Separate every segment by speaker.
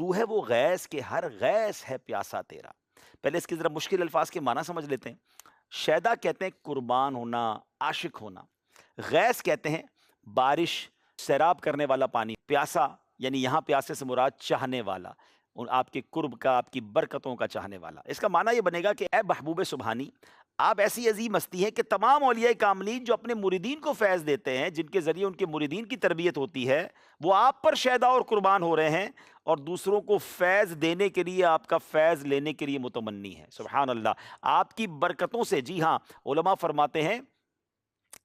Speaker 1: تو ہے وہ غیث کہ ہر غیث ہے پیاسا تیرا۔ پہلے اس کے ذرا مشکل الفاظ کے معنی سمجھ لیتے ہیں۔ شیدا کہتے ہیں قربان ہونا، عاشق ہونا۔ غیث کہتے ہیں بارش، سیراب کرنے والا پانی۔ پیاسا یعنی یہاں پیاسے سے مراد چاہنے والا، آپ کے قرب کا، آپ کی برکتوں کا چاہنے والا۔ اس کا معنی یہ بنے گا کہ اے محبوب سبحانی، آپ ایسی عظیم ہستی ہیں کہ تمام اولیاء کاملین جو اپنے مریدین کو فیض دیتے ہیں، جن کے ذریعے ان کے مریدین کی تربیت ہوتی ہے، وہ آپ پر شیدا اور قربان ہو رہے ہیں، اور دوسروں کو فیض دینے کے لیے، آپ کا فیض لینے کے لیے متمنی ہے۔ سبحان اللہ، آپ کی برکتوں سے۔ جی ہاں، علماء فرماتے ہیں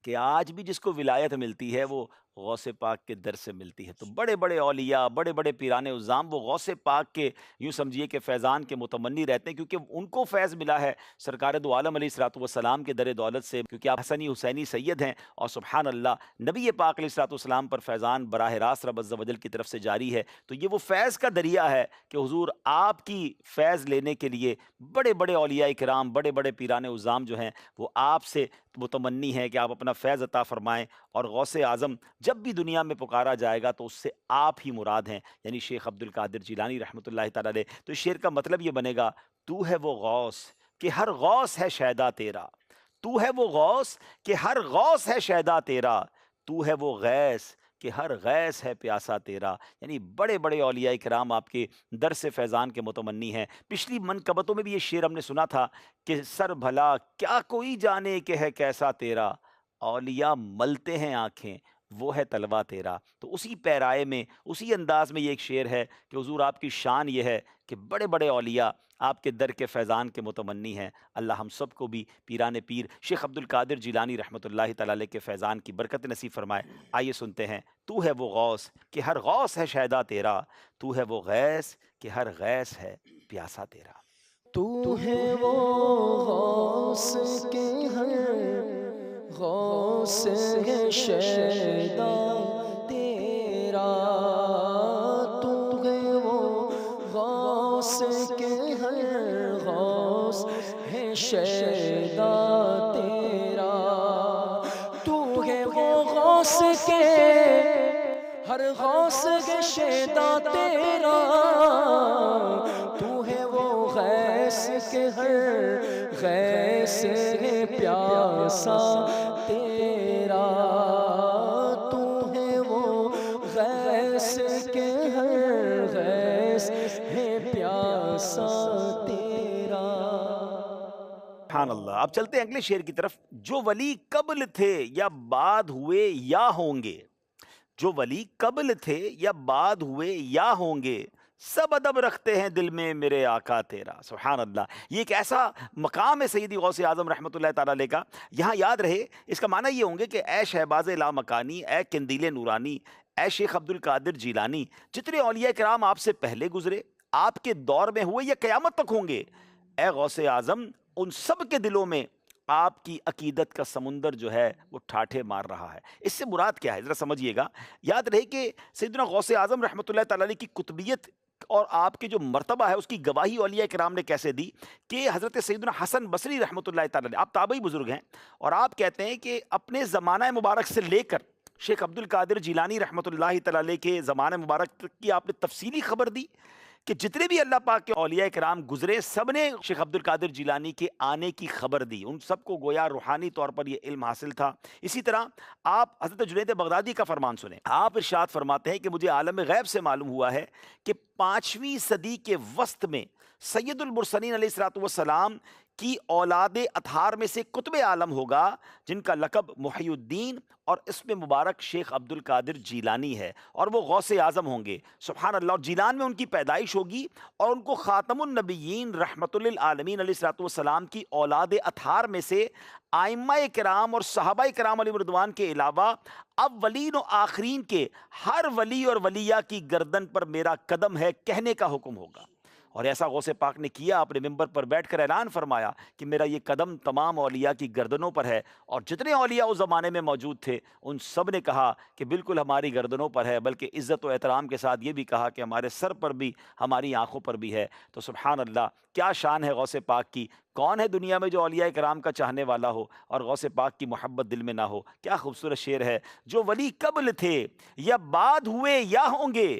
Speaker 1: کہ آج بھی جس کو ولایت ملتی ہے وہ غوث پاک کے در سے ملتی ہے۔ تو بڑے بڑے اولیاء، بڑے بڑے پیران عظام وہ غوث پاک کے یوں سمجھیے کہ فیضان کے متمنی رہتے ہیں، کیونکہ ان کو فیض ملا ہے سرکار دو عالم علیہ الصلوۃ والسلام کے در دولت سے، کیونکہ آپ حسنی حسینی سید ہیں، اور سبحان اللہ نبی پاک علیہ الصلوۃ والسلام پر فیضان براہ راست رب عز و جل کی طرف سے جاری ہے۔ تو یہ وہ فیض کا دریا ہے کہ حضور آپ کی فیض لینے کے لیے بڑے بڑے اولیاء کرام، بڑے بڑے پیران عظام جو ہیں وہ آپ سے متمنی ہے کہ آپ اپنا فیض عطا فرمائیں، اور غوث اعظم جب بھی دنیا میں پکارا جائے گا تو اس سے آپ ہی مراد ہیں، یعنی شیخ عبد القادر جیلانی رحمۃ اللہ تعالی علیہ۔ تو اس شعر کا مطلب یہ بنے گا، تو ہے وہ غوث کہ ہر غوث ہے شیدا تیرا، تو ہے وہ غوث کہ ہر غوث ہے شیدا تیرا، تو ہے وہ غیث کہ ہر غیث ہے پیاسا تیرا۔ یعنی بڑے بڑے اولیاء کرام آپ کے در سے فیضان کے متمنی ہیں۔ پچھلی منقبتوں میں بھی یہ شعر ہم نے سنا تھا کہ سر بھلا کیا کوئی جانے کہ ہے کیسا تیرا، اولیاء ملتے ہیں آنکھیں وہ ہے طلوہ تیرا۔ تو اسی پیرائے میں، اسی انداز میں یہ ایک شعر ہے کہ حضور آپ کی شان یہ ہے کہ بڑے بڑے اولیاء آپ کے در کے فیضان کے متمنی ہیں۔ اللہ ہم سب کو بھی پیران پیر شیخ عبد القادر جیلانی رحمۃ اللہ تعالی علیہ کے فیضان کی برکت نصیب فرمائے۔ آئیے سنتے ہیں، تو ہے وہ غوث کہ ہر غوث ہے شیدا تیرا، تو ہے وہ غیث کہ ہر غیث ہے پیاسا تیرا۔
Speaker 2: تو ہے وہ غوث کے ہر غوث ہے شیدا تیرا، تو ہے وہ غوث کے ہر غوث ہے شیدا تیرا، تو ہے وہ غوث کے ہر غوث ہے شیدا تیرا، تو ہے وہ غیث کے ہر غیث ہے پیاسا تیرا، تو ہے وہ غیث کے ہر غیث ہے پیاسا تیرا۔
Speaker 1: سبحان اللہ۔ اب چلتے ہیں اگلے شعر کی طرف۔ جو ولی قبل تھے یا بعد ہوئے یا ہوں گے، جو ولی قبل تھے یا بعد ہوئے یا ہوں گے، سب ادب رکھتے ہیں دل میں میرے آقا تیرا۔ سبحان اللہ، یہ ایک ایسا مقام ہے سیدی غوث اعظم رحمۃ اللہ تعالی علیہ کا۔ یہاں یاد رہے اس کا معنی یہ ہوں گے کہ اے شہباز لامکانی، اے قندیل نورانی، اے شیخ عبد القادر جیلانی، جتنے اولیاء کرام آپ سے پہلے گزرے، آپ کے دور میں ہوئے یا قیامت تک ہوں گے، اے غوث اعظم ان سب کے دلوں میں آپ کی عقیدت کا سمندر جو ہے وہ ٹھاٹھے مار رہا ہے۔ اس سے مراد کیا ہے ذرا سمجھیے گا۔ یاد رہے کہ سیدنا غوث اعظم رحمۃ اللہ تعالی علیہ کی قطبیت اور آپ کے جو مرتبہ ہے اس کی گواہی اولیاء کرام نے کیسے دی کہ حضرت سیدنا حسن بصری رحمۃ اللہ تعالی علیہ، آپ تابعی بزرگ ہیں، اور آپ کہتے ہیں کہ اپنے زمانہ مبارک سے لے کر شیخ عبد القادر جیلانی رحمۃ اللہ تعالی علیہ کے زمانہ مبارک تک کی آپ نے تفصیلی خبر دی کہ جتنے بھی اللہ پاک کے اولیاء کرام گزرے سب نے شیخ عبد القادر جیلانی کے آنے کی خبر دی، ان سب کو گویا روحانی طور پر یہ علم حاصل تھا۔ اسی طرح آپ حضرت جنید بغدادی کا فرمان سنیں، آپ ارشاد فرماتے ہیں کہ مجھے عالم غیب سے معلوم ہوا ہے کہ 5ویں صدی کے وسط میں سید المرسلین علیہ الصلوۃ والسلام کی اولاد اطہار میں سے قطب عالم ہوگا جن کا لقب محی الدین اور اسم مبارک شیخ عبد القادر جیلانی ہے، اور وہ غوث اعظم ہوں گے۔ سبحان اللہ۔ اور جیلان میں ان کی پیدائش ہوگی، اور ان کو خاتم النبیین رحمت للعالمین علیہ الصلوۃ والسلام کی اولاد اطہار میں سے ائمہ کرام اور صحابہ کرام علیہ رضوان کے علاوہ اولین و آخرین کے ہر ولی اور ولیہ کی گردن پر میرا قدم ہے کہنے کا حکم ہوگا۔ اور ایسا غوث پاک نے کیا، اپنے ممبر پر بیٹھ کر اعلان فرمایا کہ میرا یہ قدم تمام اولیاء کی گردنوں پر ہے، اور جتنے اولیاء اس زمانے میں موجود تھے ان سب نے کہا کہ بالکل ہماری گردنوں پر ہے، بلکہ عزت و احترام کے ساتھ یہ بھی کہا کہ ہمارے سر پر بھی، ہماری آنکھوں پر بھی ہے۔ تو سبحان اللہ، کیا شان ہے غوث پاک کی۔ کون ہے دنیا میں جو اولیاء کرام کا چاہنے والا ہو اور غوث پاک کی محبت دل میں نہ ہو۔ کیا خوبصورت شعر ہے۔ جو ولی قبل تھے یا بعد ہوئے یا ہوں گے،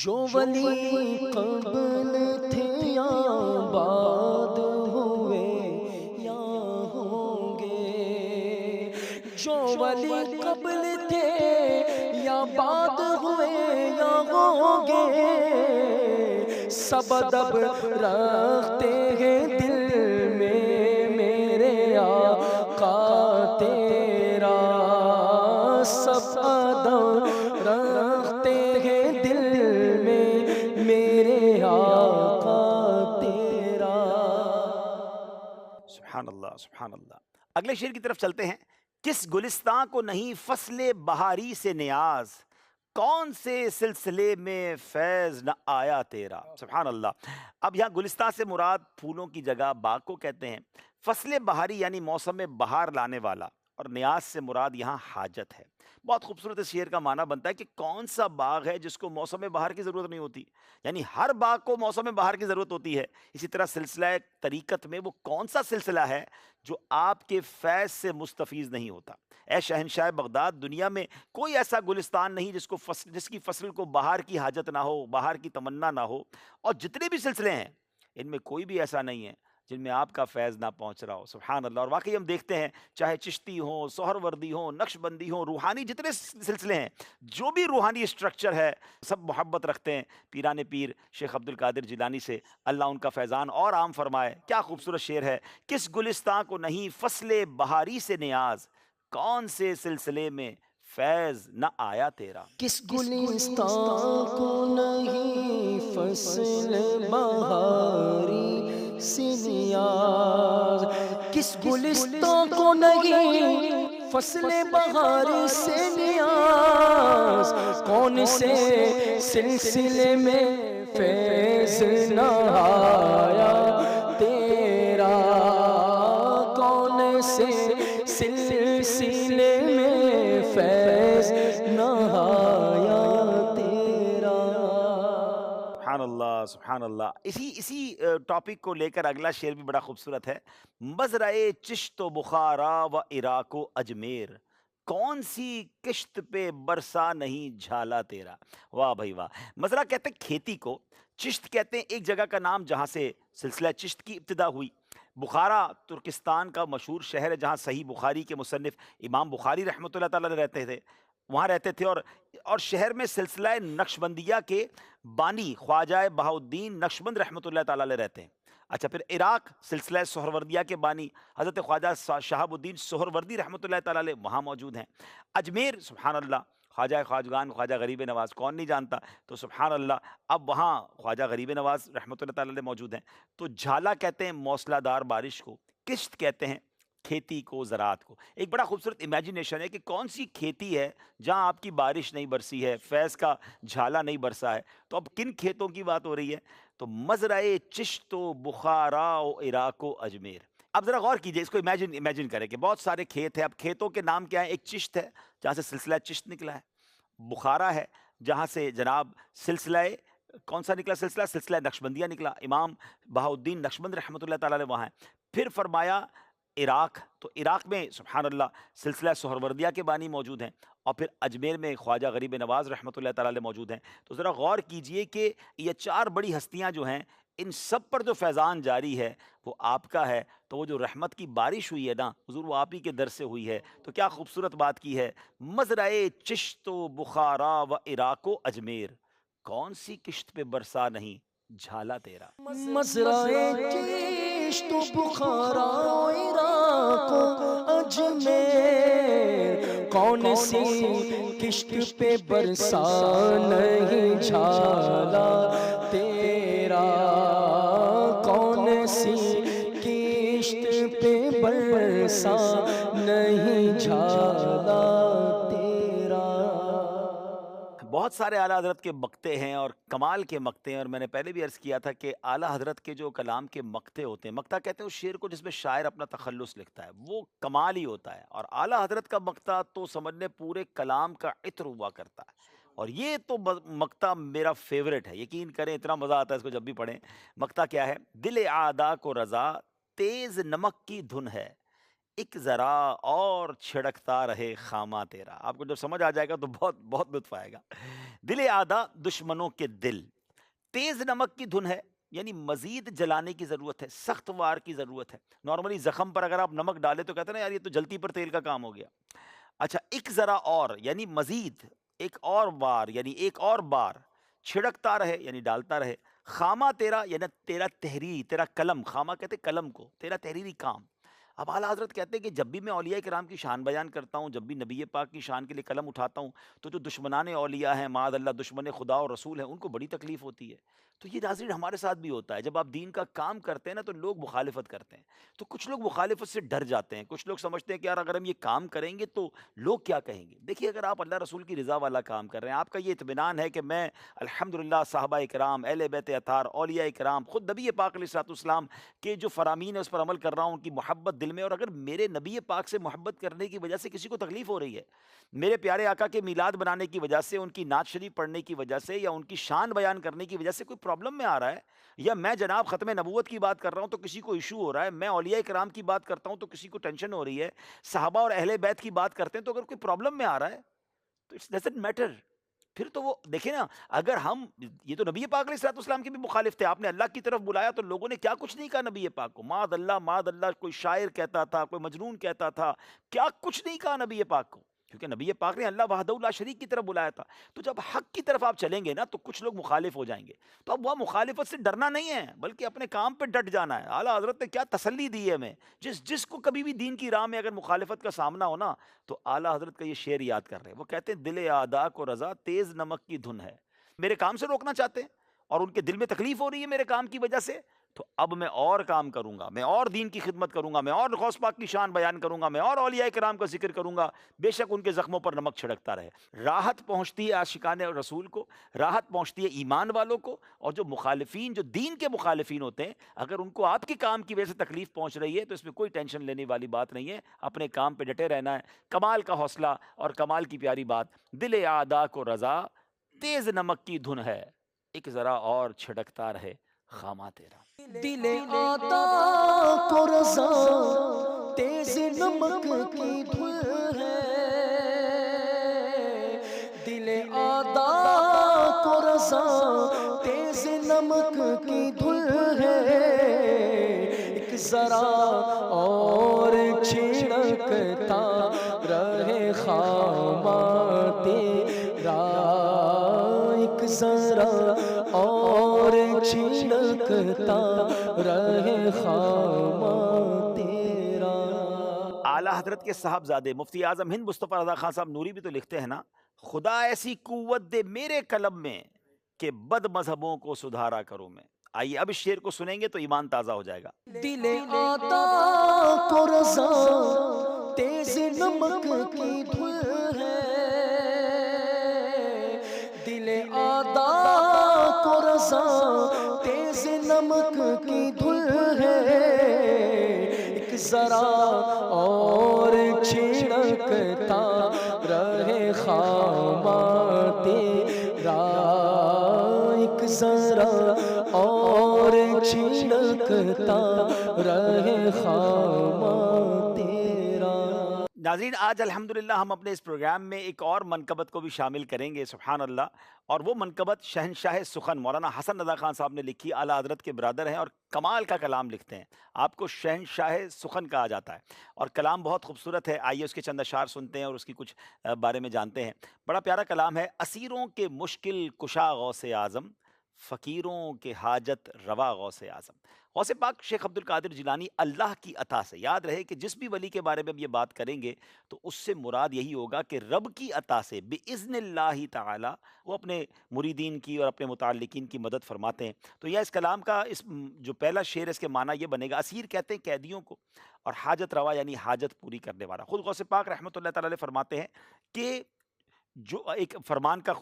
Speaker 2: جو ولی قبل تھے یا بعد ہوئے یا ہوں گے، جو ولی قبل تھے یا بعد ہوئے یا ہوں گے، سب ادب رکھتے ہیں دل میں میرے آقا تیرا، سب ادب رکھتے ہیں دل میں میرے آقا تیرا۔
Speaker 1: سبحان اللہ سبحان اللہ۔ اگلے شعر کی طرف چلتے ہیں۔ کس گلستان کو نہیں فصل بہاری سے نیاز، کون سے سلسلے میں فیض نہ آیا تیرا۔ سبحان اللہ۔ اب یہاں گلستان سے مراد پھولوں کی جگہ باغ کو کہتے ہیں، فصل بہاری یعنی موسم میں بہار لانے والا، اور نیاز سے مراد یہاں حاجت ہے۔ بہت خوبصورت اس شعر کا معنی بنتا ہے کہ کون سا باغ ہے جس کو موسم بہار کی ضرورت نہیں ہوتی، یعنی ہر باغ کو موسم بہار کی ضرورت ہوتی ہے۔ اسی طرح سلسلہ طریقت میں وہ کون سا سلسلہ ہے جو آپ کے فیض سے مستفیض نہیں ہوتا۔ اے شہنشاہ بغداد، دنیا میں کوئی ایسا گلستان نہیں جس کی فصل کو بہار کی حاجت نہ ہو، بہار کی تمنا نہ ہو، اور جتنے بھی سلسلے ہیں ان میں کوئی بھی ایسا نہیں ہے جن میں آپ کا فیض نہ پہنچ رہا ہو۔ سبحان اللہ۔ اور واقعی ہم دیکھتے ہیں چاہے چشتی ہوں، سہروردی ہوں، نقش بندی ہوں، روحانی جتنے سلسلے ہیں، جو بھی روحانی اسٹرکچر ہے، سب محبت رکھتے ہیں پیران پیر شیخ عبد القادر جیلانی سے، اللہ ان کا فیضان اور عام فرمائے۔ کیا خوبصورت شعر ہے۔ کس گلستان کو نہیں فصل بہاری سے نیاز، کون سے سلسلے میں فیض نہ آیا تیرا۔
Speaker 2: کس گلستان کو نہیں فصل بہاری سے نیاز، کس گلستان کو نہیں فصل بہاری سے نیاز، کون سے سلسلے میں فیض نہ آیا تیرا، کون سے سلسلے میں فیض نہ آیا تیرا۔
Speaker 1: سبحان اللہ سبحان اللہ۔ اسی ٹاپک کو لے کر اگلا شعر بھی بڑا خوبصورت ہے۔ مزرعے چشت و بخارا و عراق و اجمیر، کون سی کشت پہ برسا نہیں جھالا تیرا۔ واہ بھائی واہ۔ مزرعہ کہتے ہیں کھیتی کو، چشت کہتے ہیں ایک جگہ کا نام جہاں سے سلسلہ چشت کی ابتدا ہوئی۔ بخارا ترکستان کا مشہور شہر ہے جہاں صحیح بخاری کے مصنف امام بخاری رحمۃ اللہ تعالیٰ رہتے تھے، وہاں رہتے تھے، اور شہر میں سلسلہ نقشبندیہ کے بانی خواجہ بہاؤالدین نقشبند رحمۃ اللہ تعالیٰ علیہ رہتے ہیں۔ اچھا، پھر عراق سلسلہ سہروردیہ کے بانی حضرت خواجہ شہاب الدین سہروردی رحمۃ اللہ تعالیٰ علیہ وہاں موجود ہیں۔ اجمیر، سبحان اللہ، خواجہ خواجگان خواجہ غریب نواز کون نہیں جانتا، تو سبحان اللہ اب وہاں خواجہ غریب نواز رحمۃ اللہ تعالیٰ علیہ موجود ہیں۔ تو جھالا کہتے ہیں موسلا دار بارش کو، کشت کہتے ہیں کھیتی کو، زراعت کو۔ ایک بڑا خوبصورت امیجنیشن ہے کہ کون سی کھیتی ہے جہاں آپ کی بارش نہیں برسی ہے، فیض کا جھالا نہیں برسا ہے، تو اب کن کھیتوں کی بات ہو رہی ہے؟ تو مزرعے چشت و بخارا و عراق و اجمیر۔ اب ذرا غور کیجئے، اس کو امیجن کریں کہ بہت سارے کھیت ہیں۔ اب کھیتوں کے نام کیا ہیں؟ ایک چشت ہے جہاں سے سلسلہ چشت نکلا ہے، بخارا ہے جہاں سے جناب سلسلہ کون سا نکلا؟ سلسلہ نقشبندیہ نکلا، امام بہاؤالدین نقشبند رحمۃ اللہ تعالیٰ علیہ وہاں ہیں۔ پھر فرمایا عراق، تو عراق میں سبحان اللہ سلسلہ سہروردیہ کے بانی موجود ہیں، اور پھر اجمیر میں خواجہ غریب نواز رحمۃ اللہ تعالیٰ علیہ موجود ہیں۔ تو ذرا غور کیجئے کہ یہ چار بڑی ہستیاں جو ہیں، ان سب پر جو فیضان جاری ہے وہ آپ کا ہے، تو وہ جو رحمت کی بارش ہوئی ہے نا حضور، وہ آپ ہی کے در سے ہوئی ہے۔ تو کیا خوبصورت بات کی ہے، مزرعے چشت و بخارا و عراق و اجمیر، کون سی کشت پہ برسا نہیں جھالا تیرا۔
Speaker 2: مزرعے چشت و بخارا و عراق و اجمیر، کون سی کشت پہ برسا نہیں جھالا تیرا، کون سی کشت پہ برسا نہیں جھالا تیرا۔
Speaker 1: بہت سارے اعلیٰ حضرت کے مقطع ہیں اور کمال کے مقطع ہیں، اور میں نے پہلے بھی عرض کیا تھا کہ اعلیٰ حضرت کے جو کلام کے مقطع ہوتے ہیں، مقطع کہتے ہیں اس شعر کو جس میں شاعر اپنا تخلص لکھتا ہے، وہ کمال ہی ہوتا ہے، اور اعلیٰ حضرت کا مقطع تو سمجھنے پورے کلام کا عطر ہوا کرتا ہے۔ اور یہ تو مقطع میرا فیورٹ ہے، یقین کریں اتنا مزہ آتا ہے اس کو جب بھی پڑھیں۔ مقطع کیا ہے؟ دل اعدا کو رضا تیز نمک کی دھن ہے، ایک ذرا اور چھڑکتا رہے خامہ تیرا. آپ کو جب سمجھ آ جائے گا تو بہت بہت لطف آئے گا. دل آدھا دشمنوں کے دل تیز نمک کی دھن ہے، یعنی مزید جلانے کی ضرورت ہے، سخت وار کی ضرورت ہے. نارملی زخم پر اگر آپ نمک ڈالیں تو کہتے ہیں نا یار یہ تو جلتی پر تیل کا کام ہو گیا. اچھا، ایک ذرا اور یعنی مزید، ایک اور بار یعنی ایک اور بار، چھڑکتا رہے یعنی ڈالتا رہے. خامہ تیرا یعنی تیرا تحریر، تیرا قلم، خامہ کہتے قلم کو، تیرا تحریری کام. اب اعلیٰ حضرت کہتے ہیں کہ جب بھی میں اولیاء کرام کی شان بیان کرتا ہوں، جب بھی نبی پاک کی شان کے لیے قلم اٹھاتا ہوں، تو جو دشمنان اولیاء ہیں، معاذ اللہ دشمن خدا اور رسول ہیں، ان کو بڑی تکلیف ہوتی ہے. تو یہ ناظرین ہمارے ساتھ بھی ہوتا ہے. جب آپ دین کا کام کرتے ہیں نا تو لوگ مخالفت کرتے ہیں. تو کچھ لوگ مخالفت سے ڈر جاتے ہیں، کچھ لوگ سمجھتے ہیں کہ یار اگر ہم یہ کام کریں گے تو لوگ کیا کہیں گے. دیکھیے اگر آپ اللہ رسول کی رضا والا کام کر رہے ہیں، آپ کا یہ اطمینان ہے کہ میں الحمدللہ صحابہ کرام، اہل بیت اطہار، اولیاء کرام، خود نبی پاک علیہ الصلوۃ والسلام کے جو فرامین ہے اس پر عمل کر رہا ہوں، ان کی محبت دل میں. اور اگر میرے نبی پاک سے محبت کرنے کی وجہ سے کسی کو تکلیف ہو رہی ہے، میرے پیارے آقا کے میلاد بنانے کی وجہ سے، ان کی نعت شریف پڑھنے کی وجہ سے، یا ان کی شان بیان کرنے کی وجہ سے کوئی پرابلم میں آ رہا ہے، یا میں جناب ختم نبوت کی بات کر رہا ہوں تو کسی کو ایشو ہو رہا ہے، میں اولیاء کرام کی بات کرتا ہوں تو کسی کو ٹینشن ہو رہی ہے، صحابہ اور اہل بیت کی بات کرتے ہیں تو اگر کوئی پرابلم میں آ رہا ہے تو اٹس ڈزنٹ میٹر. پھر تو وہ دیکھیں نا، اگر ہم، یہ تو نبی پاک علیہ الصلوۃ والسلام کے بھی مخالف تھے، آپ نے اللہ کی طرف بلایا تو لوگوں نے کیا کچھ نہیں کہا نبی پاک کو. معاذ اللہ کوئی شاعر کہتا تھا، کوئی مجنون کہتا تھا، کیا کچھ نہیں کہا نبی پاک کو، کیونکہ نبی پاک نے اللہ وحدہ لا شریک کی طرف بلایا تھا. تو جب حق کی طرف آپ چلیں گے نا تو کچھ لوگ مخالف ہو جائیں گے. تو اب وہ مخالفت سے ڈرنا نہیں ہے بلکہ اپنے کام پہ ڈٹ جانا ہے. اعلیٰ حضرت نے کیا تسلی دی ہے ہمیں. جس کو کبھی بھی دین کی راہ میں اگر مخالفت کا سامنا ہونا تو اعلیٰ حضرت کا یہ شعر یاد کر رہے ہیں. وہ کہتے ہیں دل اعداء کو رضا تیز نمک کی دھن ہے. میرے کام سے روکنا چاہتے ہیں اور ان کے دل میں تکلیف ہو رہی ہے میرے کام کی وجہ سے، تو اب میں اور کام کروں گا، میں اور دین کی خدمت کروں گا، میں اور غوث پاک کی شان بیان کروں گا، میں اور اولیاء کرام کا ذکر کروں گا. بے شک ان کے زخموں پر نمک چھڑکتا رہے. راحت پہنچتی ہے عاشقان رسول کو، راحت پہنچتی ہے ایمان والوں کو. اور جو مخالفین، جو دین کے مخالفین ہوتے ہیں، اگر ان کو آپ کے کام کی وجہ سے تکلیف پہنچ رہی ہے تو اس میں کوئی ٹینشن لینے والی بات نہیں ہے. اپنے کام پہ ڈٹے رہنا ہے. کمال کا حوصلہ اور کمال کی پیاری بات. دل اعداء کو رضا تیز نمک کی دھن ہے، ایک ذرا اور چھڑکتا رہے خامہ تیرا.
Speaker 2: دل آتا کو رضا تیز نمک کی دھن ہے. دل آتا کو رضا تیز نمک کی دھن ہے. ایک ذرا اور چھڑکتا رہے خامہ تیرا. ایک ذرا اور چھڑکتا رہے خامہ تیرا.
Speaker 1: اعلیٰ حضرت کے صاحبزادے مفتی اعظم ہند مصطفیٰ رضا خان صاحب نوری بھی تو لکھتے ہیں نا، خدا ایسی قوت دے میرے قلم میں کہ بد مذہبوں کو سدھارا کروں میں. آئیے اب اس شعر کو سنیں گے تو ایمان تازہ ہو جائے گا.
Speaker 2: دل آتا کو رضا تیز نمک کی دھن ہے. دل آتا کو رضا تیز نمک کی دھن ہے. ایک ذرا اور چھڑکتا رہے خامہ تیرا. ایک ذرا اور چھڑکتا رہے خامہ تیرا.
Speaker 1: ناظرین، آج الحمدللہ ہم اپنے اس پروگرام میں ایک اور منقبت کو بھی شامل کریں گے، سبحان اللہ. اور وہ منقبت شہنشاہ سخن مولانا حسن رضا خان صاحب نے لکھی. اعلیٰ حضرت کے برادر ہیں اور کمال کا کلام لکھتے ہیں. آپ کو شہنشاہ سخن کہا جاتا ہے اور کلام بہت خوبصورت ہے. آئیے اس کے چند اشعار سنتے ہیں اور اس کی کچھ بارے میں جانتے ہیں. بڑا پیارا کلام ہے. اسیروں کے مشکل کشا غوث اعظم، فقیروں کے حاجت روا غوث اعظم. غوث پاک شیخ عبد القادر جیلانی اللہ کی عطا سے، یاد رہے کہ جس بھی ولی کے بارے میں ہم یہ بات کریں گے تو اس سے مراد یہی ہوگا کہ رب کی عطا سے باذن اللہ تعالی وہ اپنے مریدین کی اور اپنے متعلقین کی مدد فرماتے ہیں. تو یہ اس کلام کا جو پہلا شعر ہے اس کے معنی یہ بنے گا. اسیر کہتے ہیں قیدیوں کو، اور حاجت روا یعنی حاجت پوری کرنے والا. خود غوث پاک رحمۃ اللہ تعالی علیہ فرماتے ہیں کہ جو ایک فرمان کا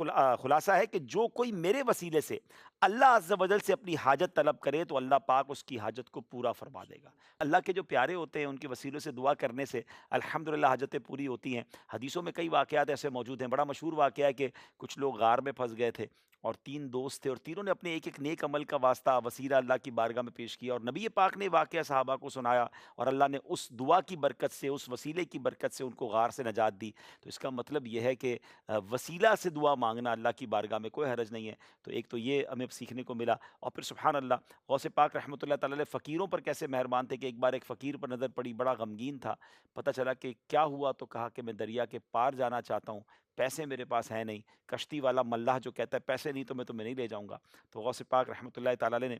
Speaker 1: خلاصہ ہے کہ جو کوئی میرے وسیلے سے اللہ عز و جل سے اپنی حاجت طلب کرے تو اللہ پاک اس کی حاجت کو پورا فرما دے گا۔ اللہ کے جو پیارے ہوتے ہیں ان کے وسیلوں سے دعا کرنے سے الحمدللہ حاجتیں پوری ہوتی ہیں۔ حدیثوں میں کئی واقعات ایسے موجود ہیں، بڑا مشہور واقعہ ہے کہ کچھ لوگ غار میں پھنس گئے تھے اور تین دوست تھے اور تینوں نے اپنے ایک ایک نیک عمل کا واسطہ وسیلہ اللہ کی بارگاہ میں پیش کیا، اور نبی پاک نے واقعہ صحابہ کو سنایا اور اللہ نے اس دعا کی برکت سے، اس وسیلے کی برکت سے ان کو غار سے نجات دی۔ تو اس کا مطلب یہ ہے کہ وسیلہ سے دعا مانگنا اللہ کی بارگاہ میں کوئی حرج نہیں ہے۔ تو ایک تو یہ ہمیں سیکھنے کو ملا، اور پھر سبحان اللہ غوث پاک رحمۃ اللہ تعالی علیہ فقیروں پر کیسے مہربان تھے کہ ایک بار ایک فقیر پر نظر پڑی، بڑا غمگین تھا، پتہ چلا کہ کیا ہوا تو کہا کہ میں دریا کے پار جانا چاہتا ہوں، پیسے میرے پاس ہیں نہیں۔ کشتی والا ملاح جو کہتا ہے پیسے نہیں تو میں تمہیں نہیں لے جاؤں گا، تو غوث پاک رحمۃ اللہ تعالی علیہ نے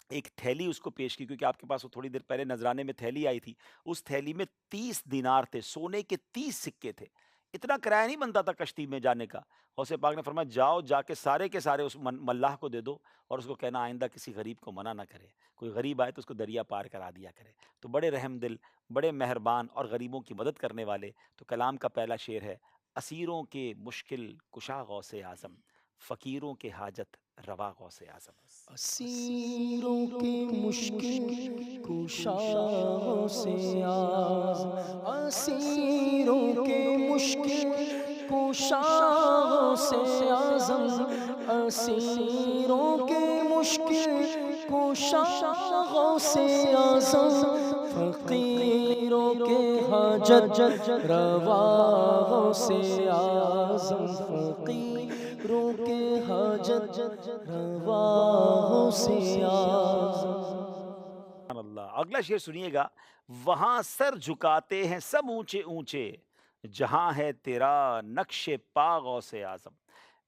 Speaker 1: ایک تھیلی اس کو پیش کی، کیونکہ آپ کے پاس وہ تھوڑی دیر پہلے نذرانے میں تھیلی آئی تھی، اس تھیلی میں 30 دینار تھے، سونے کے 30 سکے تھے۔ اتنا کرایہ نہیں بنتا تھا کشتی میں جانے کا۔ غوث پاک نے فرمایا جاؤ جا کے سارے اس ملاح کو دے دو اور اس کو کہنا آئندہ کسی غریب کو منع نہ کرے، کوئی غریب آئے تو اس کو دریا پار کرا دیا کرے۔ تو بڑے رحم دل، بڑے مہربان اور غریبوں کی مدد کرنے والے۔ تو کلام کا پہلا شعر ہے: اسیروں کے مشکل کشا غوث اعظم، فقیروں کے حاجت روا غوث اعظم۔
Speaker 2: اسیروں کے مشکل کشا سے آزم، اسیروں کے مشکل کشا سے آزم، اسیروں کے مشکل کشا سے آزم، فقیروں کے حاجت روا سے آزم، فقیروں کے حاجت روا سے آزم۔
Speaker 1: سبحان اللہ۔ اگلا شعر سنیے گا: وہاں سر جھکاتے ہیں سب اونچے اونچے، جہاں ہے تیرا نقش پا غوث اعظم۔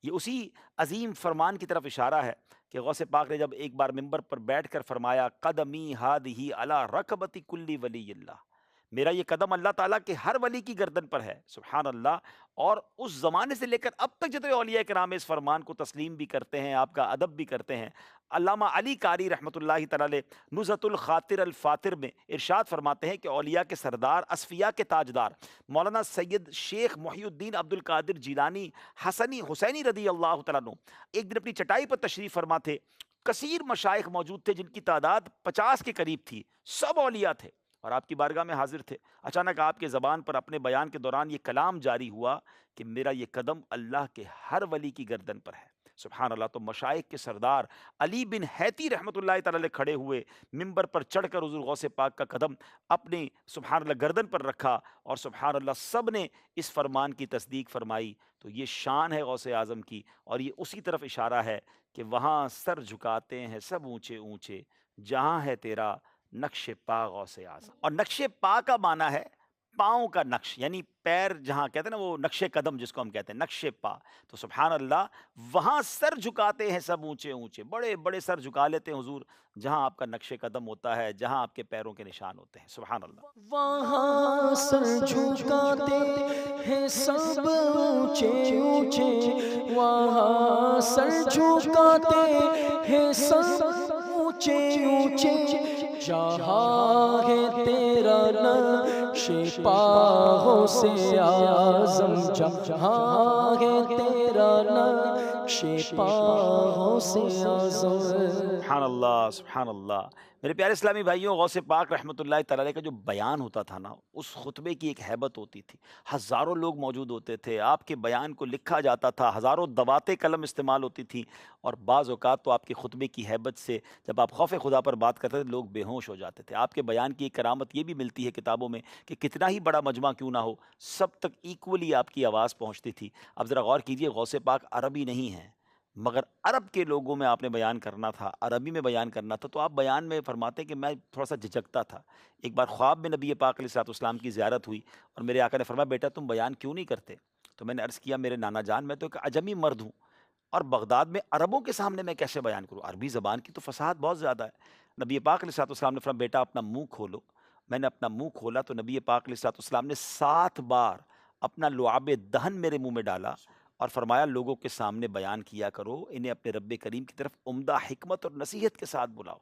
Speaker 1: یہ اسی عظیم فرمان کی طرف اشارہ ہے کہ غوث پاک نے جب ایک بار ممبر پر بیٹھ کر فرمایا: قدمی ہادہی علی رکبت کل ولی اللہ، میرا یہ قدم اللہ تعالیٰ کے ہر ولی کی گردن پر ہے۔ سبحان اللہ۔ اور اس زمانے سے لے کر اب تک جتنے اولیاء کرام اس فرمان کو تسلیم بھی کرتے ہیں، آپ کا ادب بھی کرتے ہیں۔ علامہ علی قاری رحمۃ اللہ تعالی نزہۃ الخاطر الفاتر میں ارشاد فرماتے ہیں کہ اولیاء کے سردار، اصفیاء کے تاجدار مولانا سید شیخ محی الدین عبد القادر جیلانی حسنی حسینی رضی اللہ تعالیٰ عنہ ایک دن اپنی چٹائی پر تشریف فرما تھے۔ کثیر مشائخ موجود تھے جن کی تعداد 50 کے قریب تھی، سب اولیاء تھے اور آپ کی بارگاہ میں حاضر تھے۔ اچانک آپ کے زبان پر اپنے بیان کے دوران یہ کلام جاری ہوا کہ میرا یہ قدم اللہ کے ہر ولی کی گردن پر ہے۔ سبحان اللہ۔ تو مشائخ کے سردار علی بن حیتی رحمۃ اللہ تعالی علیہ کھڑے ہوئے، ممبر پر چڑھ کر حضور غوث پاک کا قدم اپنے سبحان اللہ گردن پر رکھا اور سبحان اللہ سب نے اس فرمان کی تصدیق فرمائی۔ تو یہ شان ہے غوث اعظم کی، اور یہ اسی طرف اشارہ ہے کہ وہاں سر جھکاتے ہیں سب اونچے اونچے، جہاں ہے تیرا نقش پا غوث اعظم۔ اور نقش پا کا معنی ہے پاؤں کا نقش، یعنی پیر جہاں کہتے ہیں نا وہ نقش قدم جس کو ہم کہتے ہیں، نقش پا۔ تو سبحان اللہ وہاں سر جھکاتے ہیں سب اونچے اونچے، بڑے بڑے سر جھکا لیتے ہیں حضور جہاں آپ کا نقش قدم ہوتا ہے، جہاں آپ کے پیروں کے نشان ہوتے ہیں۔ سبحان اللہ۔
Speaker 2: وہاں سر جھکاتے ہیں سب اونچے اونچے، وہاں سر جھکاتے ہیں سب اونچے اونچے، جہاں ہے تیرا نقش پا غوث اعظم، جہاں ہے تیرا نقش پا غوث اعظم۔
Speaker 1: سبحان اللہ سبحان اللہ۔ میرے پیارے اسلامی بھائیوں، غوث پاک رحمۃ اللہ تعالی علیہ کا جو بیان ہوتا تھا نا، اس خطبے کی ایک ہیبت ہوتی تھی، ہزاروں لوگ موجود ہوتے تھے، آپ کے بیان کو لکھا جاتا تھا، ہزاروں دواتیں قلم استعمال ہوتی تھیں، اور بعض اوقات تو آپ کے خطبے کی ہیبت سے جب آپ خوف خدا پر بات کرتے تھے لوگ بے ہوش ہو جاتے تھے۔ آپ کے بیان کی ایک کرامت یہ بھی ملتی ہے کتابوں میں کہ کتنا ہی بڑا مجمع کیوں نہ ہو، سب تک ایکولی آپ کی آواز پہنچتی تھی۔ اب ذرا غور کیجئے، غوث پاک عربی نہیں ہیں، مگر عرب کے لوگوں میں آپ نے بیان کرنا تھا، عربی میں بیان کرنا تھا، تو آپ بیان میں فرماتے کہ میں تھوڑا سا جھجکتا تھا۔ ایک بار خواب میں نبی پاک علیہ الصلوۃ والسلام کی زیارت ہوئی اور میرے آقا نے فرمایا بیٹا تم بیان کیوں نہیں کرتے؟ تو میں نے عرض کیا میرے نانا جان میں تو ایک عجمی مرد ہوں، اور بغداد میں عربوں کے سامنے میں کیسے بیان کروں؟ عربی زبان کی تو فصاحت بہت زیادہ ہے۔ نبی پاک علیہ الصلوۃ والسلام نے فرمایا بیٹا اپنا منہ کھولو۔ میں نے اپنا منہ کھولا تو نبی پاک علیہ الصلوۃ والسلام نے 7 بار اپنا لعاب دہن میرے منہ میں ڈالا اور فرمایا لوگوں کے سامنے بیان کیا کرو، انہیں اپنے رب کریم کی طرف عمدہ حکمت اور نصیحت کے ساتھ بلاؤ۔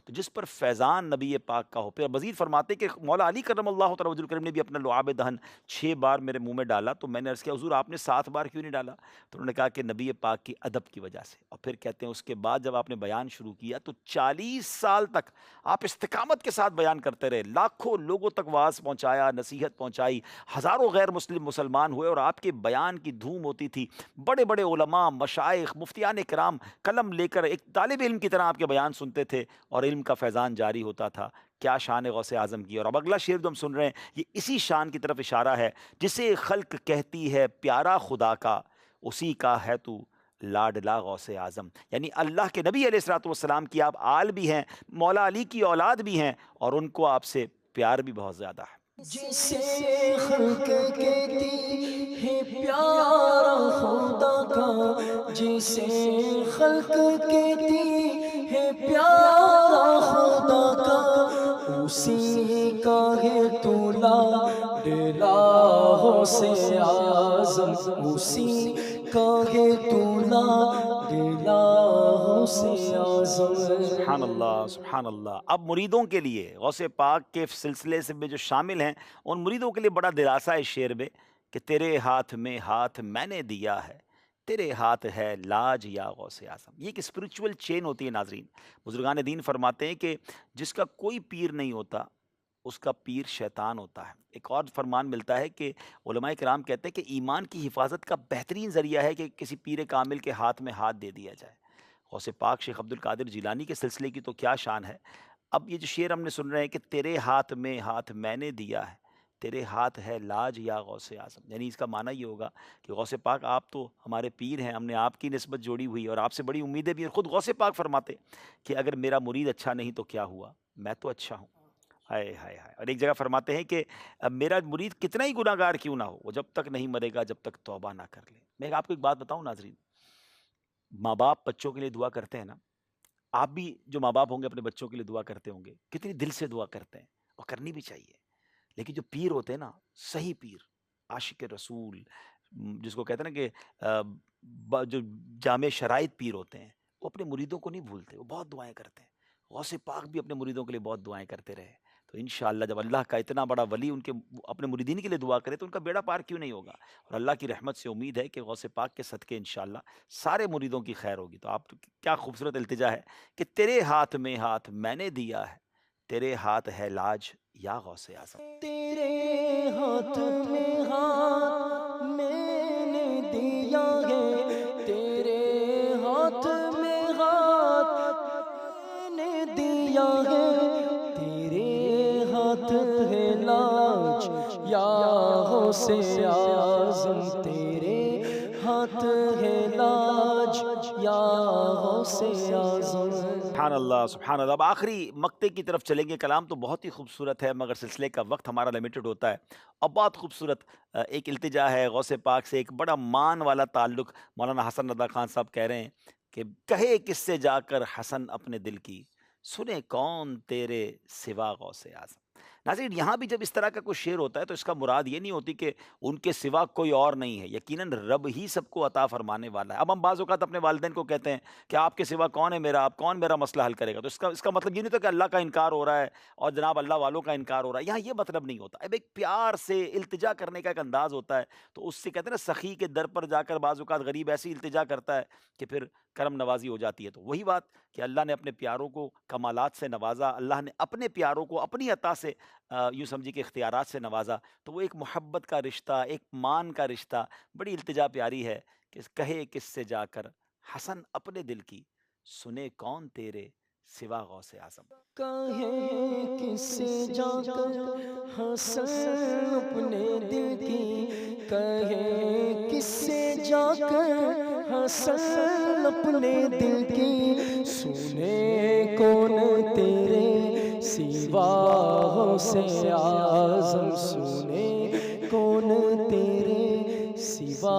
Speaker 1: تو جس پر فیضان نبی پاک کا ہو۔ پھر مزید فرماتے کہ مولا علی کرم اللہ تعالی وجہ الکریم نے بھی اپنا لعاب دہن 6 بار میرے منہ میں ڈالا، تو میں نے عرض کیا حضور آپ نے 7 بار کیوں نہیں ڈالا؟ تو انہوں نے کہا کہ نبی پاک کی ادب کی وجہ سے۔ اور پھر کہتے ہیں اس کے بعد جب آپ نے بیان شروع کیا تو 40 سال تک آپ استقامت کے ساتھ بیان کرتے رہے، لاکھوں لوگوں تک واعظ پہنچایا، نصیحت پہنچائی، ہزاروں غیر مسلمان ہوئے، اور آپ کے بیان کی دھوم ہوتی تھی۔ بڑے بڑے علماء، مشائخ، مفتیان کرام قلم لے کر ایک طالب علم کی طرح آپ کے بیان سنتے تھے اور علم کا فیضان جاری ہوتا تھا۔ کیا شان غوث اعظم کی! اور اب اگلا شعر جو ہم سن رہے ہیں یہ اسی شان کی طرف اشارہ ہے، جسے خلق کہتی ہے پیارا خدا کا، اسی کا ہے تو لاڈلا غوث اعظم۔ یعنی اللہ کے نبی علیہ الصلوۃ والسلام کی آپ آل بھی ہیں، مولا علی کی اولاد بھی ہیں، اور ان کو آپ سے پیار بھی بہت زیادہ ہے۔
Speaker 2: جسے خلق کہتی ہے پیارا خدا کا، جسے خلق کہتی ہے پیارا خدا کا، اسی کا ہے تو لاڈلا غوث اعظم، اسی کا ہے تو لاڈلا غوث اعظم۔
Speaker 1: سبحان اللہ، سبحان اللہ۔ اب مریدوں کے لیے غوث پاک کے سلسلے سے میں جو شامل ہیں ان مریدوں کے لیے بڑا دلاسا ہے اس شعر میں کہ تیرے ہاتھ میں ہاتھ میں نے دیا ہے، تیرے ہاتھ ہے لاج یا غوث اعظم۔ یہ ایک اسپرچول چین ہوتی ہے ناظرین۔ بزرگان دین فرماتے ہیں کہ جس کا کوئی پیر نہیں ہوتا اس کا پیر شیطان ہوتا ہے۔ ایک اور فرمان ملتا ہے کہ علماء کرام کہتے ہیں کہ ایمان کی حفاظت کا بہترین ذریعہ ہے کہ کسی پیر کامل کے ہاتھ میں ہاتھ دے دیا جائے۔ غوث پاک شیخ عبد القادر جیلانی کے سلسلے کی تو کیا شان ہے۔ اب یہ جو شعر ہم نے سن رہے ہیں کہ تیرے ہاتھ میں ہاتھ میں نے دیا ہے، تیرے ہاتھ ہے لاج یا غوث اعظم، یعنی اس کا معنی یہ ہوگا کہ غوث پاک آپ تو ہمارے پیر ہیں، ہم نے آپ کی نسبت جوڑی ہوئی اور آپ سے بڑی امیدیں بھی ہیں۔ خود غوث پاک فرماتے کہ اگر میرا مرید اچھا نہیں تو کیا ہوا، میں تو اچھا ہوں۔ ہائے ہائے ہائے۔ اور ایک جگہ فرماتے ہیں کہ میرا مرید کتنا ہی گناہ گار کیوں نہ ہو، وہ جب تک نہیں مرے گا جب تک توبہ نہ کر لے۔ میں آپ کو ایک بات بتاؤں ناظرین، ماں باپ بچوں کے لیے دعا کرتے ہیں نا، آپ بھی جو ماں باپ ہوں گے اپنے بچوں کے لیے دعا کرتے ہوں گے، کتنی دل سے دعا کرتے ہیں اور کرنی بھی چاہیے۔ لیکن جو پیر ہوتے ہیں نا، صحیح پیر، عاشق رسول، جس کو کہتے ہیں نا کہ جو جامع شرائط پیر ہوتے ہیں، وہ اپنے مریدوں کو نہیں بھولتے، وہ بہت دعائیں کرتے ہیں۔ غوث پاک بھی اپنے مریدوں کے لیے بہت دعائیں کرتے رہے۔ تو انشاءاللہ جب اللہ کا اتنا بڑا ولی ان کے اپنے مریدین کے لیے دعا کرے تو ان کا بیڑا پار کیوں نہیں ہوگا۔ اور اللہ کی رحمت سے امید ہے کہ غوث پاک کے صدقے انشاءاللہ سارے مریدوں کی خیر ہوگی۔ تو آپ کیا خوبصورت التجا ہے کہ تیرے ہاتھ میں ہاتھ میں نے دیا ہے، تیرے ہاتھ ہے لاج یا غوث اعظم۔
Speaker 2: تیرے ہاتھ میں ہاتھ میں نے دیا ہے، تیرے ہاتھ میں ہاتھ میں نے دیا ہے، تیرے ہاتھ ہے لاج یا غوث اعظم، تیرے ہاتھ ہے لاج یا غوث اعظم۔
Speaker 1: سبحان اللہ، سبحان اللہ۔ اب آخری مقطع کی طرف چلیں گے۔ کلام تو بہت ہی خوبصورت ہے مگر سلسلے کا وقت ہمارا لمیٹڈ ہوتا ہے، اور بہت خوبصورت ایک التجا ہے غوث پاک سے، ایک بڑا مان والا تعلق۔ مولانا حسن رضا خان صاحب کہہ رہے ہیں کہ کہے کس سے جا کر حسن اپنے دل کی، سنے کون تیرے سوا غوث اعظم۔ ناظرین یہاں بھی جب اس طرح کا کوئی شعر ہوتا ہے تو اس کا مراد یہ نہیں ہوتی کہ ان کے سوا کوئی اور نہیں ہے، یقیناً رب ہی سب کو عطا فرمانے والا ہے۔ اب ہم بعض اوقات اپنے والدین کو کہتے ہیں کہ آپ کے سوا کون ہے میرا، آپ کون میرا مسئلہ حل کرے گا، تو اس کا مطلب یہ نہیں ہوتا کہ اللہ کا انکار ہو رہا ہے اور جناب اللہ والوں کا انکار ہو رہا ہے، یہاں یہ مطلب نہیں ہوتا۔ اب ایک پیار سے التجا کرنے کا ایک انداز ہوتا ہے، تو اس سے کہتے ہیں نا سخی کے در پر جا کر بعض اوقات غریب ایسی التجا کرتا ہے کہ پھر کرم نوازی ہو جاتی ہے۔ تو وہی بات کہ اللہ نے اپنے پیاروں کو کمالات سے نوازا، اللہ نے اپنے پیاروں کو اپنی عطا سے یوں سمجھی کہ اختیارات سے نوازا، تو وہ ایک محبت کا رشتہ، ایک مان کا رشتہ، بڑی التجا پیاری ہے کہ کہے کس سے جا کر حسن اپنے دل کی، سنے کون تیرے سوا غوث اعظم۔
Speaker 2: کہے کس سے جا کر حسن اپنے دل کی، کہے کس سے جا کر حسن اپنے دل کی، سنے کون تیرے سوا غوث اعظم، سنے کون تیرے سوا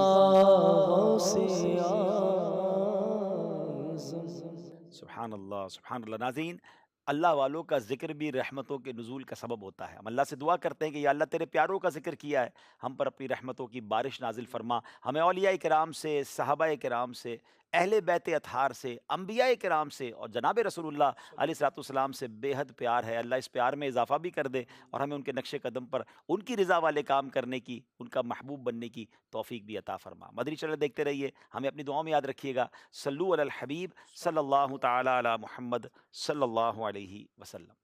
Speaker 2: غوث اعظم۔
Speaker 1: سبحان اللہ، سبحان اللہ۔ ناظرین اللہ والوں کا ذکر بھی رحمتوں کے نزول کا سبب ہوتا ہے۔ ہم اللہ سے دعا کرتے ہیں کہ یا اللہ تیرے پیاروں کا ذکر کیا ہے، ہم پر اپنی رحمتوں کی بارش نازل فرما، ہمیں اولیاء کرام سے، صحابہ کرام سے اہل بیت اطہار سے، انبیاء کرام سے اور جناب رسول اللہ علیہ الصلوۃ والسلام سے بے حد پیار ہے۔ اللہ اس پیار میں اضافہ بھی کر دے اور ہمیں ان کے نقش قدم پر ان کی رضا والے کام کرنے کی، ان کا محبوب بننے کی توفیق بھی عطا فرما۔ مدنی چینل دیکھتے رہیے، ہمیں اپنی دعاؤں میں یاد رکھیے گا۔ صلو علی الحبیب صلی اللہ تعالی علی محمد صلی اللہ علیہ وسلم۔